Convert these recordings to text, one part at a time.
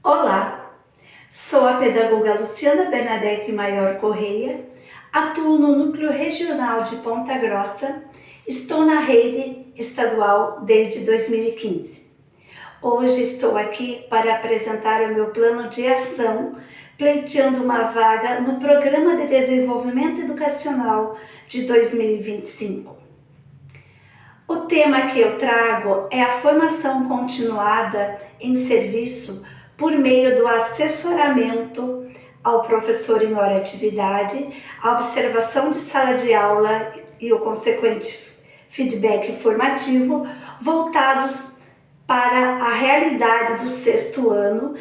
Olá, sou a pedagoga Luciana Bernadette Maior Correia, atuo no Núcleo Regional de Ponta Grossa, estou na rede estadual desde 2015. Hoje estou aqui para apresentar o meu plano de ação, pleiteando uma vaga no Programa de Desenvolvimento Educacional de 2025. O tema que eu trago é a formação continuada em serviço por meio do assessoramento ao professor em hora atividade, a observação de sala de aula e o consequente feedback formativo voltados para a realidade do sexto ano,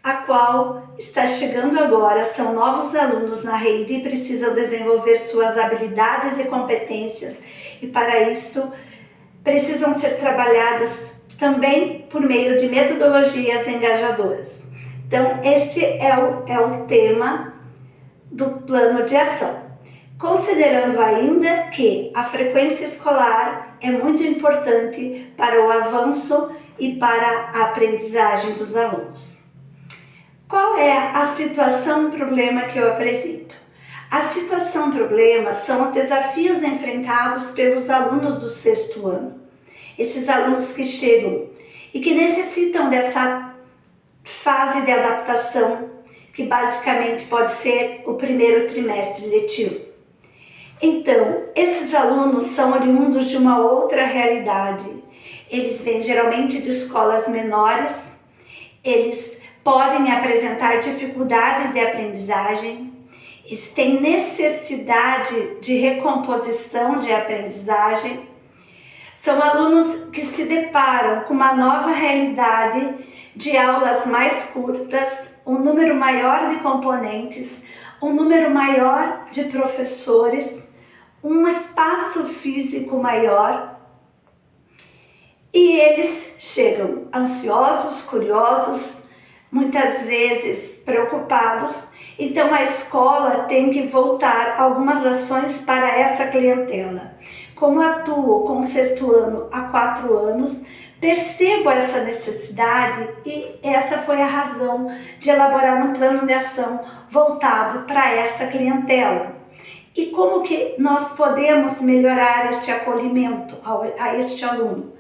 a qual está chegando agora. São novos alunos na rede e precisam desenvolver suas habilidades e competências, e para isso precisam ser trabalhadas também por meio de metodologias engajadoras. Então, este é o tema do plano de ação. Considerando ainda que a frequência escolar é muito importante para o avanço e para a aprendizagem dos alunos. Qual é a situação-problema que eu apresento? A situação-problema são os desafios enfrentados pelos alunos do sexto ano. Esses alunos que chegam e que necessitam dessa fase de adaptação, que basicamente pode ser o primeiro trimestre letivo. Então, esses alunos são oriundos de uma outra realidade. Eles vêm geralmente de escolas menores, eles podem apresentar dificuldades de aprendizagem, eles têm necessidade de recomposição de aprendizagem. São alunos que se deparam com uma nova realidade de aulas mais curtas, um número maior de componentes, um número maior de professores, um espaço físico maior. E eles chegam ansiosos, curiosos, muitas vezes preocupados. Então a escola tem que voltar algumas ações para essa clientela. Como atuo com o sexto ano há 4 anos, percebo essa necessidade e essa foi a razão de elaborar um plano de ação voltado para essa clientela. E como que nós podemos melhorar este acolhimento a este aluno?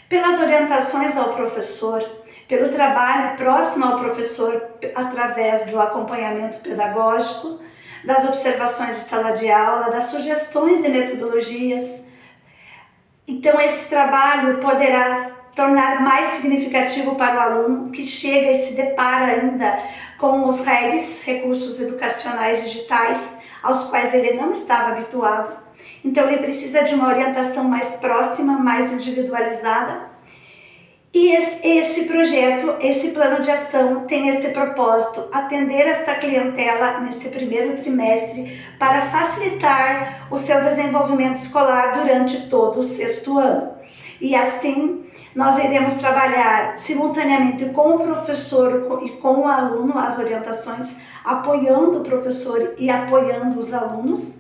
Pelas orientações ao professor, pelo trabalho próximo ao professor através do acompanhamento pedagógico, das observações de sala de aula, das sugestões de metodologias. Então esse trabalho poderá tornar mais significativo para o aluno que chega e se depara ainda com os REDs, recursos educacionais digitais, aos quais ele não estava habituado. Então ele precisa de uma orientação mais próxima, mais individualizada. E esse projeto, esse plano de ação tem esse propósito, atender esta clientela nesse primeiro trimestre para facilitar o seu desenvolvimento escolar durante todo o sexto ano. E assim nós iremos trabalhar simultaneamente com o professor e com o aluno as orientações, apoiando o professor e apoiando os alunos,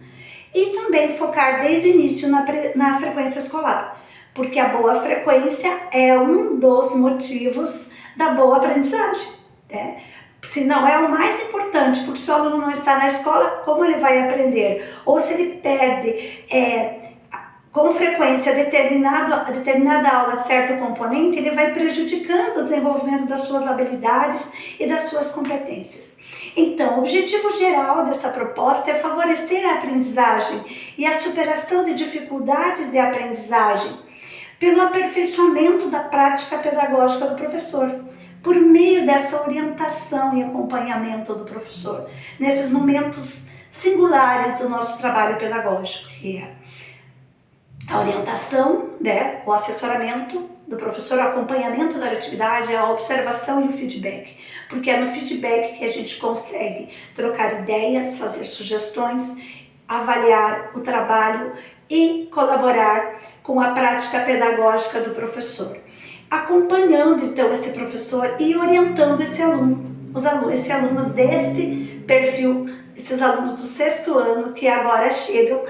e também focar desde o início na frequência escolar, porque a boa frequência é um dos motivos da boa aprendizagem, né? Se não é o mais importante, porque se o aluno não está na escola, como ele vai aprender? Ou se ele perde com frequência determinada aula de certo componente, ele vai prejudicando o desenvolvimento das suas habilidades e das suas competências. Então, o objetivo geral dessa proposta é favorecer a aprendizagem e a superação de dificuldades de aprendizagem pelo aperfeiçoamento da prática pedagógica do professor, por meio dessa orientação e acompanhamento do professor, nesses momentos singulares do nosso trabalho pedagógico, que é a orientação, né, o assessoramento do professor, o acompanhamento da atividade, a observação e o feedback, porque é no feedback que a gente consegue trocar ideias, fazer sugestões, avaliar o trabalho e colaborar com a prática pedagógica do professor, acompanhando então esse professor e orientando esse aluno deste perfil, esses alunos do sexto ano que agora chegam.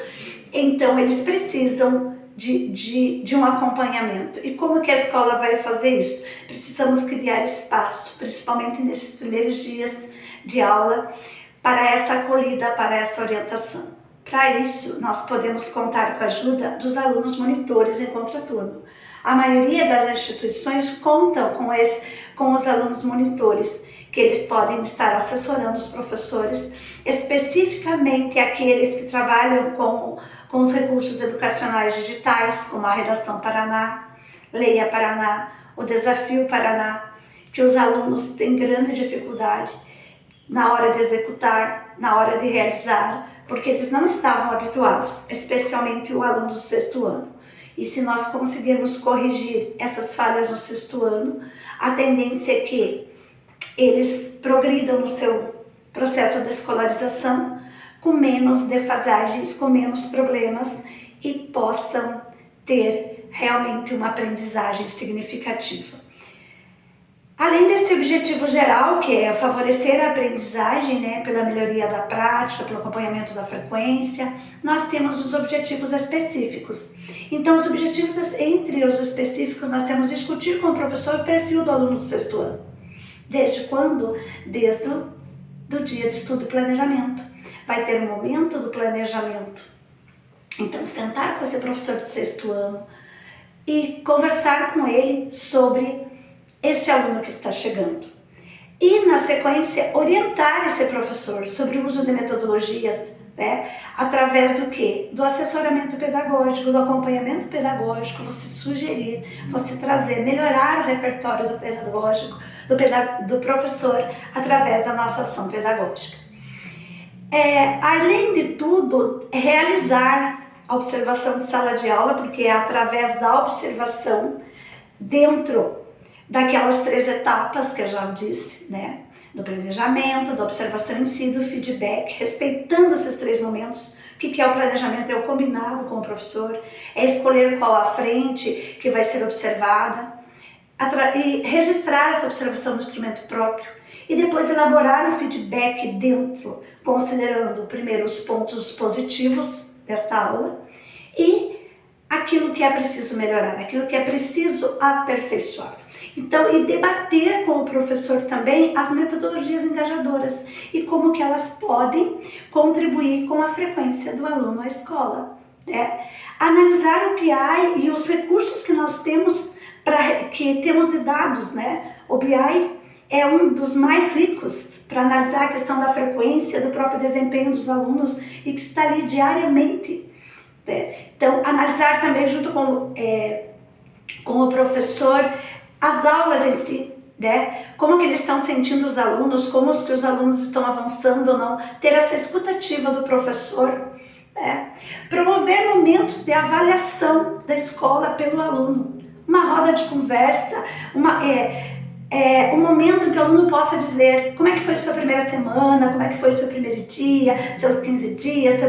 Então eles precisam de um acompanhamento. E como que a escola vai fazer isso? Precisamos criar espaço, principalmente nesses primeiros dias de aula, para essa acolhida, para essa orientação. Para isso, nós podemos contar com a ajuda dos alunos monitores em contraturno. A maioria das instituições contam com os alunos monitores, que eles podem estar assessorando os professores, especificamente aqueles que trabalham com os recursos educacionais digitais, como a Redação Paraná, Leia Paraná, o Desafio Paraná, que os alunos têm grande dificuldade na hora de executar, na hora de realizar, porque eles não estavam habituados, especialmente o aluno do 6º ano. E se nós conseguirmos corrigir essas falhas no 6º ano, a tendência é que eles progridam no seu processo de escolarização com menos defasagens, com menos problemas e possam ter realmente uma aprendizagem significativa. Além desse objetivo geral, que é favorecer a aprendizagem, né, pela melhoria da prática, pelo acompanhamento da frequência, nós temos os objetivos específicos. Então, os objetivos, entre os específicos, nós temos discutir com o professor o perfil do aluno do 6º ano. Desde quando? Desde o dia de estudo e planejamento. Vai ter um momento do planejamento. Então, sentar com esse professor do 6º ano e conversar com ele sobre este aluno que está chegando. E, na sequência, orientar esse professor sobre o uso de metodologias, né, através do quê? Do assessoramento pedagógico, do acompanhamento pedagógico, você sugerir, você trazer, melhorar o repertório do pedagógico, do professor, através da nossa ação pedagógica. Além de tudo, realizar a observação de sala de aula, porque é através da observação dentro daquelas 3 etapas que eu já disse, né? Do planejamento, da observação em si, do feedback, respeitando esses 3 momentos. O que é o planejamento? É o combinado com o professor, é escolher qual a frente que vai ser observada, e registrar essa observação no instrumento próprio, e depois elaborar o feedback dentro, considerando primeiro os pontos positivos desta aula e aquilo que é preciso melhorar, aquilo que é preciso aperfeiçoar. Então, e debater com o professor também as metodologias engajadoras e como que elas podem contribuir com a frequência do aluno à escola. Né? Analisar o PI e os recursos que nós temos, que temos de dados, né? O BI é um dos mais ricos para analisar a questão da frequência, do próprio desempenho dos alunos e que está ali diariamente. Então, analisar também junto com o professor as aulas em si, né? Como que eles estão sentindo os alunos, como que os alunos estão avançando ou não, ter essa escutativa do professor, né? Promover momentos de avaliação da escola pelo aluno, uma roda de conversa, um momento em que o aluno possa dizer como é que foi sua primeira semana, como é que foi seu primeiro dia, seus 15 dias,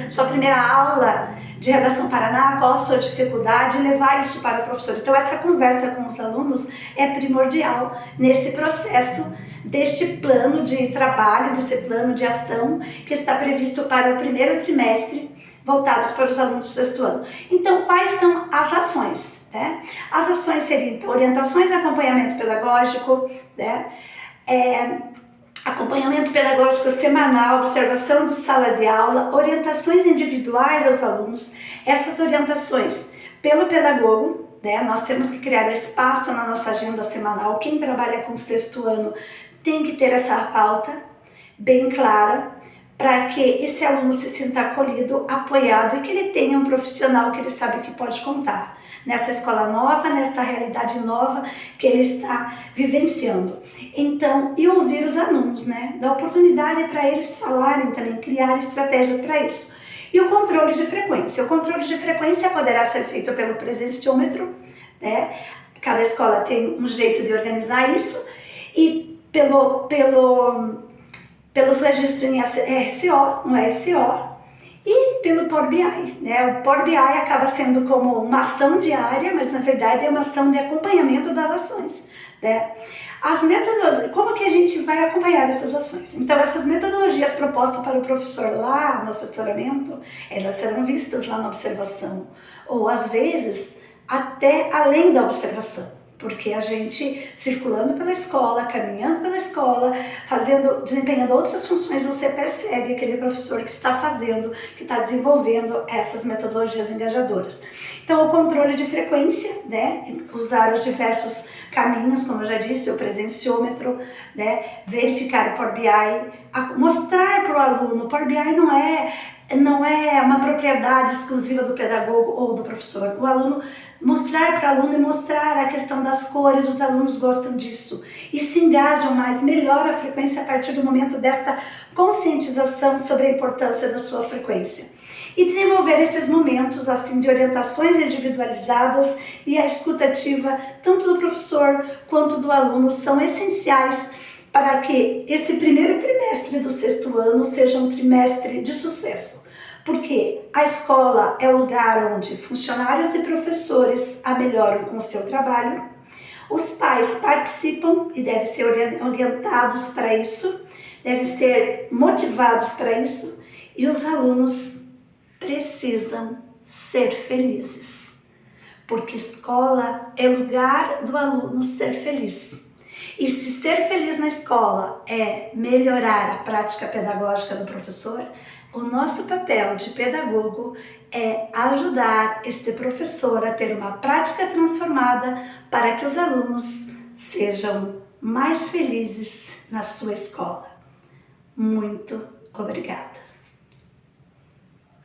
sua primeira aula de Redação Paraná, qual a sua dificuldade, e levar isso para o professor. Então, essa conversa com os alunos é primordial nesse processo deste plano de trabalho, desse plano de ação que está previsto para o primeiro trimestre, voltados para os alunos do 6º ano. Então, quais são as ações? Né? As ações seriam então, orientações e acompanhamento pedagógico, né? Acompanhamento pedagógico semanal, observação de sala de aula, orientações individuais aos alunos. Essas orientações pelo pedagogo, né? Nós temos que criar um espaço na nossa agenda semanal. Quem trabalha com o 6º ano tem que ter essa pauta bem clara, para que esse aluno se sinta acolhido, apoiado e que ele tenha um profissional que ele sabe que pode contar nessa escola nova, nessa realidade nova que ele está vivenciando. Então, e ouvir os alunos, né? Dar oportunidade para eles falarem também, criar estratégias para isso. E o controle de frequência. O controle de frequência poderá ser feito pelo presenciômetro, né? Cada escola tem um jeito de organizar isso, e pelos registros em RCO, no RCO, e pelo Power BI, né? O Power BI acaba sendo como uma ação diária, mas na verdade é uma ação de acompanhamento das ações, né? As metodologias, como que a gente vai acompanhar essas ações? Então, essas metodologias propostas para o professor lá no assessoramento, elas serão vistas lá na observação, ou às vezes até além da observação, porque a gente circulando pela escola, caminhando pela escola, desempenhando outras funções, você percebe aquele professor que está fazendo, que está desenvolvendo essas metodologias engajadoras. Então, o controle de frequência, né, usar os diversos caminhos, como eu já disse, o presenciômetro, né, verificar o Power BI, mostrar para o aluno. O Power BI não é uma propriedade exclusiva do pedagogo ou do professor. O aluno, mostrar para o aluno e mostrar a questão das cores, os alunos gostam disso e se engajam mais, melhora a frequência a partir do momento desta conscientização sobre a importância da sua frequência. E desenvolver esses momentos assim de orientações individualizadas e a escutativa tanto do professor quanto do aluno são essenciais para que esse primeiro trimestre do 6º ano seja um trimestre de sucesso. Porque a escola é o lugar onde funcionários e professores melhoram com o seu trabalho, os pais participam e devem ser orientados para isso, devem ser motivados para isso, e os alunos precisam ser felizes, porque escola é lugar do aluno ser feliz. E se ser feliz na escola é melhorar a prática pedagógica do professor, o nosso papel de pedagogo é ajudar este professor a ter uma prática transformada para que os alunos sejam mais felizes na sua escola. Muito obrigada!